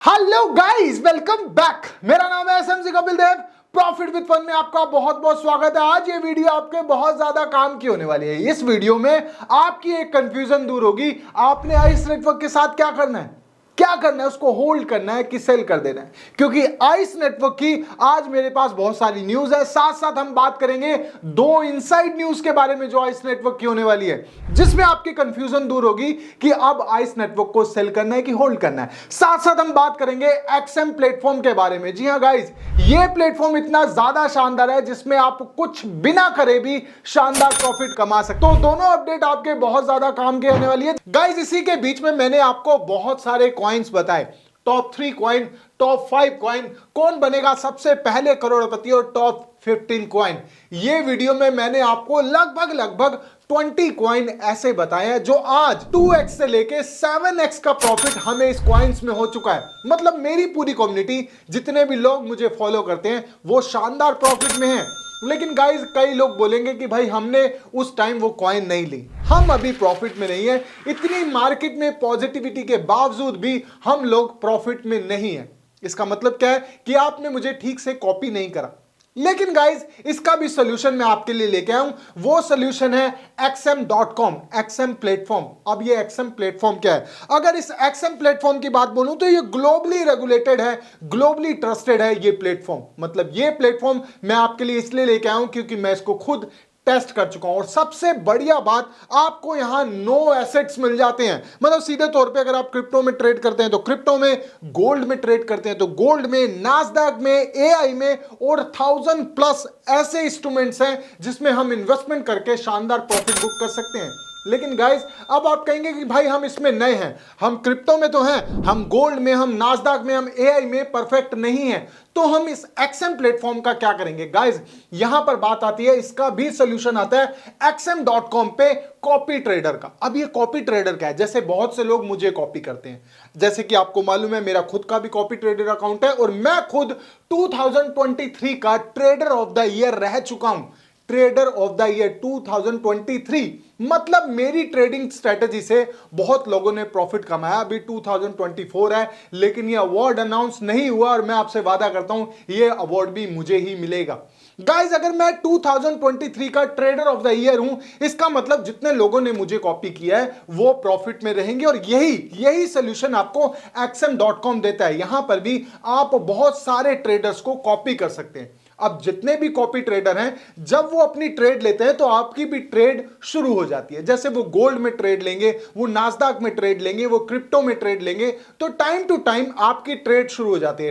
Hello guys, welcome back. मेरा नाम है SMC Kapil Dev. Profit with fun में आपका बहुत बहुत स्वागत है। आज ये वीडियो आपके बहुत ज्यादा काम की होने वाली है। इस वीडियो में आपकी एक कंफ्यूजन दूर होगी। आपने आइस नेटवर्क के साथ क्या करना है, उसको होल्ड करना है कि सेल कर देना है, क्योंकि आइस नेटवर्क की आज मेरे पास बहुत सारी न्यूज है। साथ साथ हम बात करेंगे दो इनसाइड न्यूज के बारे में जो आइस नेटवर्क की होने वाली है, जिसमें आपकी कंफ्यूजन दूर होगी कि अब आइस नेटवर्क को सेल करना है कि होल्ड करना है। साथ साथ हम बात करेंगे एक्सएम प्लेटफॉर्म के बारे में। जी हां गाइस, ये प्लेटफॉर्म इतना ज्यादा शानदार है जिसमें आप कुछ बिना करे भी शानदार प्रॉफिट कमा सकते हो। तो दोनों अपडेट आपके बहुत ज्यादा काम के होने वाली है गाइस। इसी के बीच में मैंने आपको बहुत सारे कॉइन्स बताए, टॉप 3 कॉइन, टॉप 5 कॉइन, कौन बनेगा सबसे पहले करोड़पति और टॉप 15 कॉइन। ये वीडियो में मैंने आपको लगभग 20 कॉइन ऐसे बताए हैं जो आज 2x से लेके 7x का प्रॉफिट हमें इस कॉइन्स में हो चुका है। मतलब मेरी पूरी कम्युनिटी, जितने भी लोग मुझे फॉलो करते हैं, वो शानदार प्रॉफिट में हैं। लेकिन गाइस, कई लोग बोलेंगे कि भाई हमने उस टाइम वो कॉइन नहीं ली, हम अभी प्रॉफिट में नहीं है। इतनी मार्केट में पॉजिटिविटी के बावजूद भी हम लोग प्रॉफिट में नहीं है। इसका मतलब क्या है कि आपने मुझे ठीक से कॉपी नहीं करा। लेकिन गाइस, इसका भी सोल्यूशन मैं आपके लिए लेके आया हूं। वो सोल्यूशन है xm.com, एक्सएम प्लेटफॉर्म। अब ये एक्सएम प्लेटफॉर्म क्या है? अगर इस एक्सएम प्लेटफॉर्म की बात बोलूं तो ये ग्लोबली रेगुलेटेड है, ग्लोबली ट्रस्टेड है ये प्लेटफॉर्म। मतलब ये प्लेटफॉर्म मैं आपके लिए इसलिए लेके आया हूं क्योंकि मैं इसको खुद टेस्ट कर चुका हूं। और सबसे बढ़िया बात, आपको यहां नो एसेट्स मिल जाते हैं। मतलब सीधे तौर पे अगर आप क्रिप्टो में ट्रेड करते हैं तो क्रिप्टो में, गोल्ड में ट्रेड करते हैं तो गोल्ड में, नास्डैक में, एआई में और 1000+ ऐसे इंस्ट्रूमेंट्स हैं जिसमें हम इन्वेस्टमेंट करके शानदार प्रॉफिट बुक कर सकते हैं। लेकिन गाइस, अब आप कहेंगे कि भाई हम इसमें नए हैं, हम क्रिप्टो में तो हैं, हम गोल्ड में, हम नास्डैक में, हम एआई में परफेक्ट नहीं है, तो हम इस एक्सएम प्लेटफॉर्म का क्या करेंगे? गाइस, यहां पर बात आती है, इसका भी सोल्यूशन आता है xm.com पे कॉपी ट्रेडर का। अब ये कॉपी ट्रेडर क्या है? जैसे बहुत से लोग मुझे कॉपी करते हैं, जैसे कि आपको मालूम है मेरा खुद का भी कॉपी ट्रेडर अकाउंट है और मैं खुद 2023 का ट्रेडर ऑफ द ईयर रह चुका हूं। ट्रेडर ऑफ द ईयर 2023, मतलब मेरी ट्रेडिंग स्ट्रेटजी से बहुत लोगों ने प्रॉफिट कमाया। अभी 2024 है, लेकिन ये अवार्ड अनाउंस नहीं हुआ और मैं आपसे वादा करता हूं ये अवार्ड भी मुझे ही मिलेगा। गाइस, अगर मैं 2023 का ट्रेडर ऑफ द ईयर हूं, इसका मतलब जितने लोगों ने मुझे कॉपी किया है वो प्रॉफिट में रहेंगे। और यही सोल्यूशन आपको xm.com देता है। यहां पर भी आप बहुत सारे ट्रेडर्स को कॉपी कर सकते हैं। अब जितने भी कॉपी ट्रेडर हैं, जब वो अपनी ट्रेड लेते हैं तो आपकी भी ट्रेड शुरू हो जाती है। जैसे वो गोल्ड में ट्रेड लेंगे, वो नास्डैक में ट्रेड लेंगे, वो क्रिप्टो में ट्रेड लेंगे, तो टाइम टू टाइम आपकी ट्रेड शुरू हो जाती है।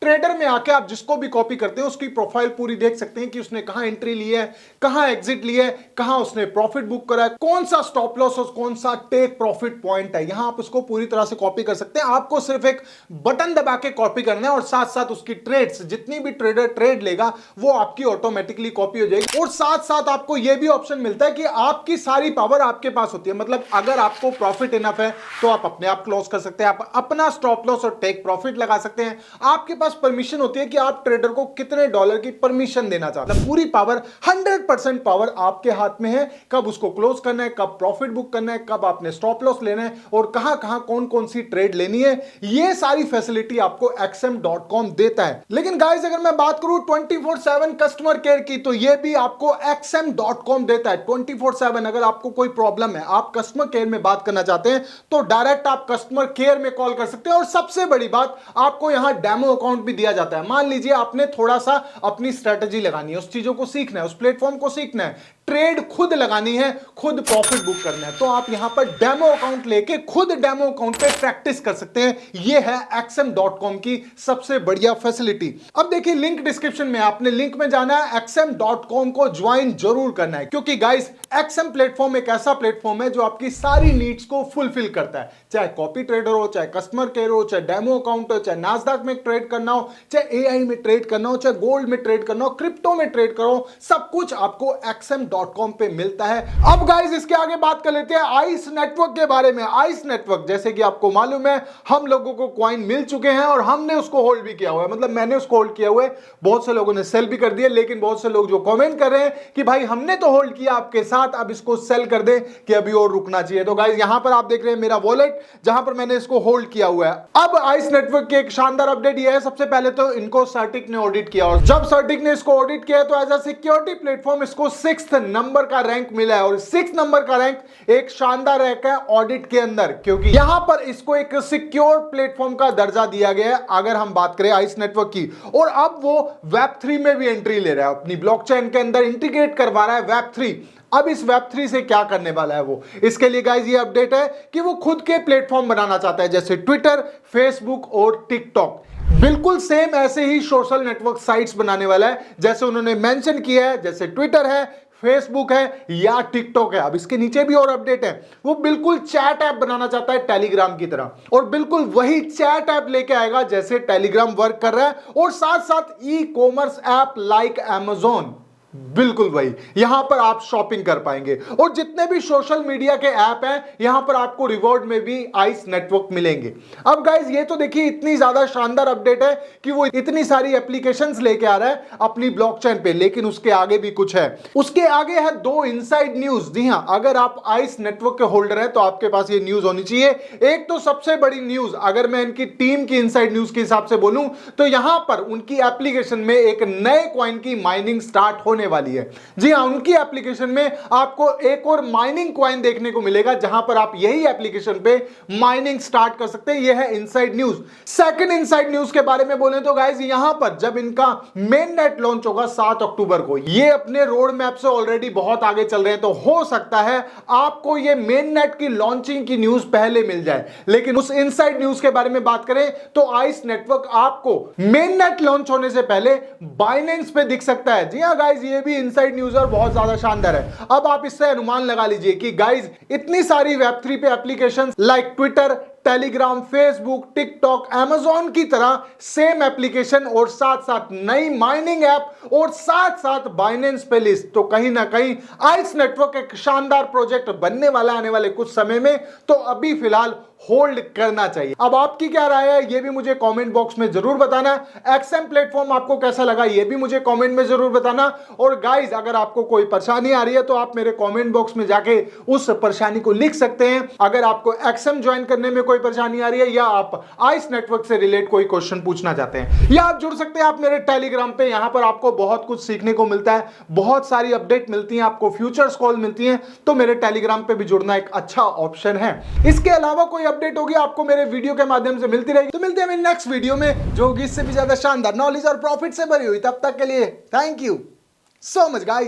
ट्रेडर में आके आप जिसको भी कॉपी करते हैं उसकी प्रोफाइल पूरी देख सकते हैं कि उसने कहां एंट्री ली है, कहां एग्जिट ली है, कहां उसने प्रॉफिट बुक करा है, कौन सा स्टॉप लॉस और कौन सा टेक प्रॉफिट पॉइंट है। यहां आप उसको पूरी तरह से कॉपी कर सकते हैं। आपको सिर्फ एक बटन दबा के कॉपी करना है और साथ साथ उसकी ट्रेड्स, जितनी भी ट्रेडर ट्रेड लेगा वो आपकी ऑटोमेटिकली कॉपी हो जाएगी। और साथ साथ आपको यह भी ऑप्शन मिलता है कि आपकी सारी पावर आपके पास होती है। मतलब अगर आपको प्रॉफिट इनफ है तो आप अपने आप क्लोज कर सकते हैं, आप अपना स्टॉप लॉस और टेक प्रॉफिट लगा सकते हैं। आपके पास परमिशन होती है कि आप ट्रेडर को कितने डॉलर की परमिशन देना चाहते हैं। पूरी पावर, 100% पावर आपके हाथ में है। कब उसको क्लोज करना है, कब प्रॉफिट बुक करना है, कब आपने स्टॉप लॉस लेना है और कहां कहां कौन कौन सी ट्रेड लेनी है, ये सारी फैसिलिटी आपको xm.com देता है। लेकिन गाइस, अगर मैं बात करूं 24/7 कस्टमर केयर की, तो ये भी आपको xm.com देता है। 24/7 अगर आपको कोई प्रॉब्लम है, आप कस्टमर केयर में बात करना चाहते हैं, तो डायरेक्ट आप कस्टमर केयर में कॉल कर सकते हैं। और सबसे बड़ी बात, आपको यहां डेमो अकाउंट भी दिया जाता है। मान लीजिए आपने थोड़ा सा अपनी स्ट्रेटजी लगानी है, उस चीजों को सीखना है, उस प्लेटफॉर्म को सीखना है, ट्रेड खुद लगानी है, खुद प्रॉफिट बुक करना है, तो आप यहां पर डेमो अकाउंट लेके खुद डेमो अकाउंट पे प्रैक्टिस कर सकते हैं। यह है xm.com की सबसे बढ़िया फैसिलिटी। अब देखिए, लिंक डिस्क्रिप्शन में, आपने लिंक में जाना है, xm.com को ज्वाइन जरूर करना है, क्योंकि गाइस, एक्सएम प्लेटफॉर्म एक ऐसा प्लेटफॉर्म है जो आपकी सारी नीड्स को फुलफिल करता है। चाहे कॉपी ट्रेडर हो, चाहे कस्टमर केयर हो, चाहे डेमो अकाउंट हो, चाहे नास्डैक में ट्रेड करना करना हो, चाहे एआई में ट्रेड करना हो, चाहे गोल्ड में ट्रेड करना हो, क्रिप्टो में ट्रेड करो, सब कुछ आपको XM.com पे मिलता है। अब गाइस इसके आगे बात कर लेते हैं आइस नेटवर्क के बारे में। आइस नेटवर्क, जैसे कि आपको मालूम है, हम लोगों को कॉइन मिल चुके हैं और हमने उसको होल्ड भी किया हुआ है, मतलब मैंने उसको होल्ड किया हुआ है। बहुत से लोगों ने सेल भी कर दिया, लेकिन बहुत से लोग जो कमेंट कर रहे हैं कि भाई हमने तो होल्ड किया आपके साथ, अब इसको सेल कर दे कि अभी और रुकना चाहिए। तो गाइस यहां पर आप देख रहे हैं मेरा वॉलेट जहां पर मैंने इसको होल्ड किया हुआ है। अब आइस नेटवर्क की एक शानदार अपडेट यह है, सबसे पहले तो इनको सर्टिक ने ऑडिट किया, और जब सर्टिक ने इसको ऑडिट किया तो एज अ सिक्योरिटी प्लेटफॉर्म इसको 6th नंबर का रैंक मिला है। और 6th नंबर का रैंक एक शानदार रैंक है ऑडिट के अंदर, क्योंकि यहां पर इसको एक सिक्योर प्लेटफॉर्म का दर्जा दिया गया है अगर हम बात करें आइस नेटवर्क की। और अब वो Web3 में भी एंट्री ले रहा है, अपनी ब्लॉकचेन के अंदर इंटीग्रेट करवा रहा है Web3। अब इस Web3 से क्या करने वाला है वो, इसके लिए गाइस ये अपडेट है कि वो खुद के प्लेटफॉर्म बनाना चाहता है, जैसे ट्विटर, फेसबुक और टिकटॉक। बिल्कुल सेम ऐसे ही सोशल नेटवर्क साइट्स बनाने वाला है जैसे उन्होंने मेंशन किया है, जैसे ट्विटर है, फेसबुक है या टिकटॉक है। अब इसके नीचे भी और अपडेट है, वो बिल्कुल चैट ऐप बनाना चाहता है टेलीग्राम की तरह, और बिल्कुल वही चैट ऐप लेके आएगा जैसे टेलीग्राम वर्क कर रहा है, और साथ साथ e commerce app like Amazon, बिल्कुल वही। यहां पर आप शॉपिंग कर पाएंगे, और जितने भी सोशल मीडिया के ऐप हैं यहां पर आपको रिवॉर्ड में भी आइस नेटवर्क मिलेंगे। अब गाइस ये तो देखिए इतनी ज्यादा शानदार अपडेट है कि वो इतनी सारी एप्लीकेशंस लेके आ रहा है अपनी ब्लॉकचेन पे, लेकिन उसके आगे भी कुछ है। उसके आगे है 2 इनसाइड न्यूज। जी हां, अगर आप आइस नेटवर्क के होल्डर हैं तो आपके पास ये न्यूज होनी चाहिए। एक तो सबसे बड़ी न्यूज, अगर मैं इनकी टीम की इनसाइड न्यूज के हिसाब से बोलूं तो यहां पर उनकी एप्लीकेशन में एक नए कॉइन की माइनिंग स्टार्ट होने वाली है। जी हां, उनकी एप्लीकेशन में आपको एक और माइनिंग कॉइन देखने को मिलेगा जहां पर आप यही एप्लीकेशन पे माइनिंग स्टार्ट कर सकते हैं। यह है inside news. Second inside news के बारे में बोलें तो गाइस यहां पर जब इनका मेन नेट लॉन्च होगा 7 अक्टूबर को, ये अपने रोड मैप से ऑलरेडी बहुत आगे चल रहे हैं, तो हो सकता है आपको ये मेन नेट की लॉन्चिंग की न्यूज पहले मिल जाए। लेकिन उस इनसाइड न्यूज के बारे में बात करें तो आइस नेटवर्क आपको मेन नेट लॉन्च होने से पहले बाइनेंस पे दिख सकता है। जी हां गाइस, ये भी इनसाइड न्यूज और बहुत ज्यादा शानदार है। अब आप इससे अनुमान लगा लीजिए कि गाइस इतनी सारी Web3 पे applications like Twitter, Telegram, Facebook, TikTok, Amazon की तरह सेम एप्लीकेशन और साथ साथ नई माइनिंग ऐप और साथ साथ बाइनेंस पे लिस्ट, तो कहीं ना कहीं आइस नेटवर्क एक शानदार प्रोजेक्ट बनने वाला आने वाले कुछ समय में। तो अभी फिलहाल होल्ड करना चाहिए। अब आपकी क्या राय है ये भी मुझे कमेंट बॉक्स में जरूर बताना। XM प्लेटफॉर्म आपको कैसा लगा ये भी मुझे कमेंट में जरूर बताना। और गाइस अगर आपको कोई परेशानी आ रही है तो आप मेरे कमेंट बॉक्स में जाके उस परेशानी को लिख सकते हैं। अगर आपको XM ज्वाइन करने में कोई परेशानी आ रही है या आप आइस नेटवर्क से रिलेट कोई क्वेश्चन पूछना चाहते हैं, या आप जुड़ सकते हैं आप मेरे टेलीग्राम पे। यहां पर आपको बहुत कुछ सीखने को मिलता है, बहुत सारी अपडेट मिलती है, आपको फ्यूचर्स कॉल मिलती है, तो मेरे टेलीग्राम पे भी जुड़ना एक अच्छा ऑप्शन है। इसके अलावा कोई अपडेट होगी आपको मेरे वीडियो के माध्यम से मिलती रहेगी। तो मिलते हैं मेरी नेक्स्ट वीडियो में जो होगी इससे भी ज्यादा शानदार, नॉलेज और प्रॉफिट से भरी हुई। तब तक के लिए thank you so much guys.